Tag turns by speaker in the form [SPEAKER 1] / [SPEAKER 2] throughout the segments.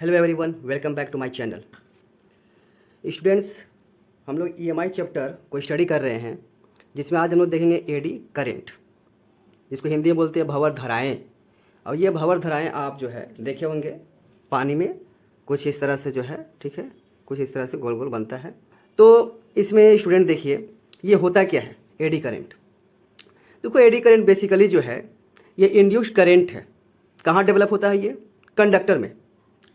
[SPEAKER 1] Hello everyone, welcome back to my channel. Students, हम लोग EMI chapter को study कर रहे हैं, जिसमें आज हम लोग देखेंगे एडी करेंट, जिसको हिंदी में बोलते हैं भंवर धाराएँ। और ये भंवर धाराएँ आप जो है देखे होंगे पानी में कुछ इस तरह से जो है, ठीक है, कुछ इस तरह से गोल गोल बनता है। तो इसमें स्टूडेंट देखिए ये होता क्या है एडी करेंट। देखो एडी करेंट बेसिकली जो है ये इंड्यूस्ड करेंट है। कहाँ डेवलप होता है? ये कंडक्टर में,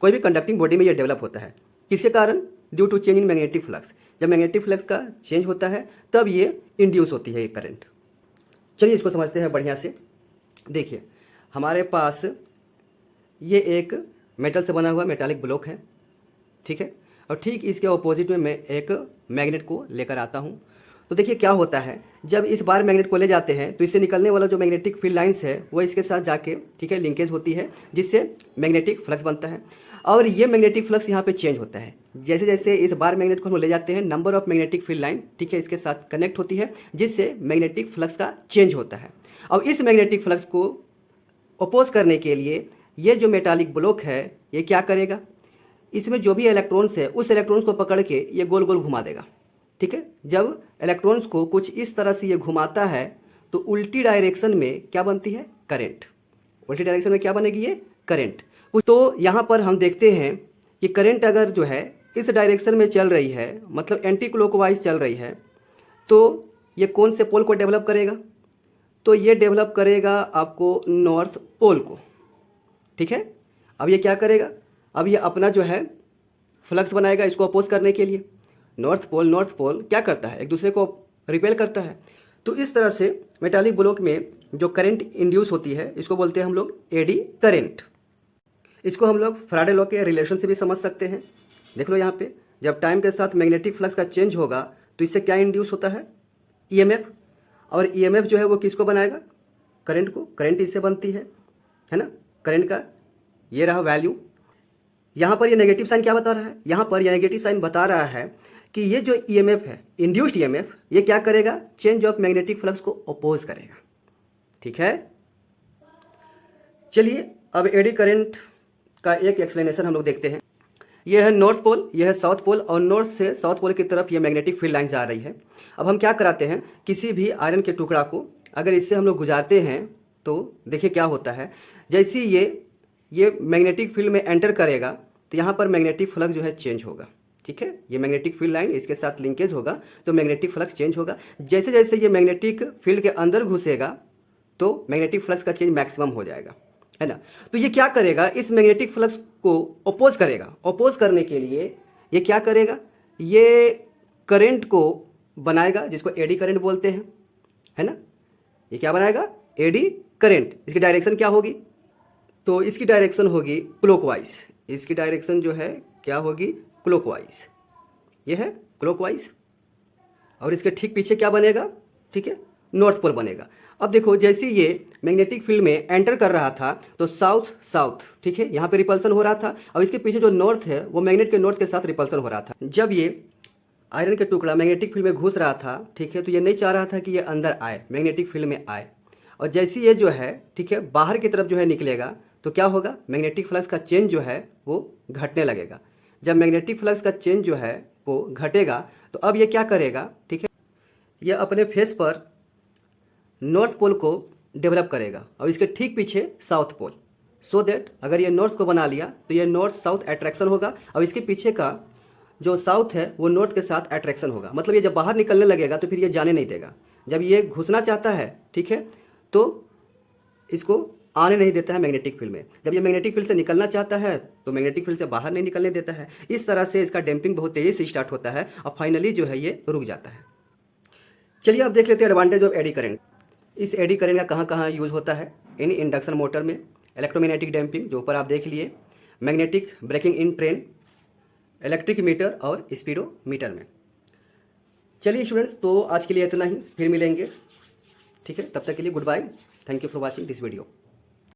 [SPEAKER 1] कोई भी कंडक्टिंग बॉडी में ये डेवलप होता है। किसके कारण? Due to change in magnetic flux. जब मैग्नेटिक फ्लक्स का चेंज होता है तब ये इंड्यूस होती है ये करंट। चलिए इसको समझते हैं बढ़िया से। देखिए हमारे पास ये एक मेटल से बना हुआ मेटालिक ब्लॉक है, ठीक है, और ठीक इसके ऑपोजिट में मैं एक मैग्नेट को लेकर आता हूँ। तो देखिए क्या होता है, जब इस बार मैग्नेट को ले जाते हैं तो इससे निकलने वाला जो मैग्नेटिक फील्ड लाइंस है वो इसके साथ जाके, ठीक है, लिंकेज होती है, जिससे मैग्नेटिक फ्लक्स बनता है। और ये मैग्नेटिक फ्लक्स यहाँ पे चेंज होता है। जैसे जैसे इस बार मैग्नेट को हम ले जाते हैं, number of magnetic field line, ठीक है, इसके साथ कनेक्ट होती है, जिससे मैग्नेटिक फ्लक्स का चेंज होता है। और इस मैग्नेटिक फ्लक्स को अपोज करने के लिए ये जो मेटालिक ब्लॉक है ये क्या करेगा, इसमें जो भी इलेक्ट्रॉन्स है उस इलेक्ट्रॉन्स को पकड़ के ये गोल गोल घुमा देगा, ठीक है। जब इलेक्ट्रॉन्स को कुछ इस तरह से ये घुमाता है तो उल्टी डायरेक्शन में क्या बनती है? करंट। उल्टी डायरेक्शन में क्या बनेगी? ये करंट। तो यहाँ पर हम देखते हैं कि करंट अगर जो है इस डायरेक्शन में चल रही है, मतलब एंटी क्लॉकवाइज चल रही है, तो ये कौन से पोल को डेवलप करेगा? तो ये डेवलप करेगा आपको नॉर्थ पोल को, ठीक है। अब ये क्या करेगा? अब ये अपना जो है फ्लक्स बनाएगा इसको अपोज करने के लिए। नॉर्थ पोल क्या करता है? एक दूसरे को रिपेल करता है। तो इस तरह से मेटालिक ब्लॉक में जो करंट इंड्यूस होती है इसको बोलते हैं हम लोग एडी करंट। इसको हम लोग फैराडे लॉ के रिलेशन से भी समझ सकते हैं। देख लो यहाँ पे, जब टाइम के साथ मैग्नेटिक फ्लक्स का चेंज होगा तो इससे क्या इंड्यूस होता है? ईएमएफ। और ईएमएफ जो है वो किसको बनाएगा? करंट को। करंट इससे बनती है ना। करंट का ये रहा वैल्यू। यहाँ पर ये नेगेटिव साइन क्या बता रहा है? यहाँ पर ये नेगेटिव साइन बता रहा है कि ये जो ईएमएफ है, इंड्यूस्ड ईएमएफ, ये क्या करेगा? चेंज ऑफ मैग्नेटिक फ्लक्स को अपोज करेगा, ठीक है। चलिए अब एडी करंट का एक एक्सप्लेनेशन हम लोग देखते हैं। ये है नॉर्थ पोल, ये है साउथ पोल, और नॉर्थ से साउथ पोल की तरफ ये मैग्नेटिक फील्ड लाइन जा रही है। अब हम क्या कराते हैं, किसी भी आयरन के टुकड़ा को अगर इससे हम लोग गुजारते हैं तो देखिए क्या होता है, जैसे ये मैग्नेटिक फील्ड में एंटर करेगा तो यहाँ पर मैग्नेटिक फ्लक्स जो है चेंज होगा, ठीक है। ये मैग्नेटिक फील्ड लाइन इसके साथ लिंकेज होगा तो मैग्नेटिक फ्लक्स चेंज होगा। जैसे जैसे ये मैग्नेटिक फील्ड के अंदर घुसेगा तो मैग्नेटिक फ्लक्स का चेंज मैक्सिमम हो जाएगा, है ना। तो ये क्या करेगा? इस मैग्नेटिक फ्लक्स को अपोज करेगा। अपोज करने के लिए ये क्या करेगा? ये करंट को बनाएगा, जिसको एडी करंट बोलते हैं, है ना। ये क्या बनाएगा? Eddy current. इसकी डायरेक्शन क्या होगी? तो इसकी डायरेक्शन होगी क्लॉकवाइज। इसकी डायरेक्शन जो है क्या होगी? क्लॉकवाइज। ये है क्लॉकवाइज। और इसके ठीक पीछे क्या बनेगा? ठीक है, नॉर्थ पोल बनेगा। अब देखो जैसे ये मैग्नेटिक फील्ड में एंटर कर रहा था तो साउथ, ठीक है, यहाँ पे रिपल्सन हो रहा था। और इसके पीछे जो नॉर्थ है वो मैग्नेट के नॉर्थ के साथ रिपल्सन हो रहा था। जब ये आयरन के टुकड़ा मैग्नेटिक फील्ड में घुस रहा था, ठीक है, तो ये नहीं चाह रहा था कि ये अंदर आए, मैग्नेटिक फील्ड में आए। और जैसे ये जो है, ठीक है, बाहर की तरफ जो है निकलेगा तो क्या होगा? मैग्नेटिक फ्लक्स का चेंज जो है वो घटने लगेगा। जब मैग्नेटिक फ्लक्स का चेंज जो है वो घटेगा तो अब ये क्या करेगा? ठीक है, ये अपने फेस पर नॉर्थ पोल को डेवलप करेगा और इसके ठीक पीछे साउथ पोल। सो दैट अगर ये नॉर्थ को बना लिया तो ये नॉर्थ साउथ अट्रैक्शन होगा और इसके पीछे का जो साउथ है वो नॉर्थ के साथ अट्रैक्शन होगा। मतलब ये जब बाहर निकलने लगेगा तो फिर ये जाने नहीं देगा। जब ये घुसना चाहता है, ठीक है, तो इसको आने नहीं देता है मैग्नेटिक फील्ड में। जब ये मैग्नेटिक फील्ड से निकलना चाहता है तो मैग्नेटिक फील्ड से बाहर नहीं निकलने देता है। इस तरह से इसका डैम्पिंग बहुत तेज़ी से स्टार्ट होता है और फाइनली जो है ये रुक जाता है। चलिए अब देख लेते हैं एडवांटेज ऑफ एडी करंट। इस एडी करंट का कहाँ कहाँ यूज़ होता है? इन इंडक्शन मोटर में, इलेक्ट्रोमैग्नेटिक डैम्पिंग जो ऊपर आप देख लिए, magnetic braking in train, electric meter और स्पीडोमीटर में। चलिए स्टूडेंट्स, तो आज के लिए इतना ही, फिर मिलेंगे, ठीक है। तब तक के लिए goodbye. Thank you for watching this video.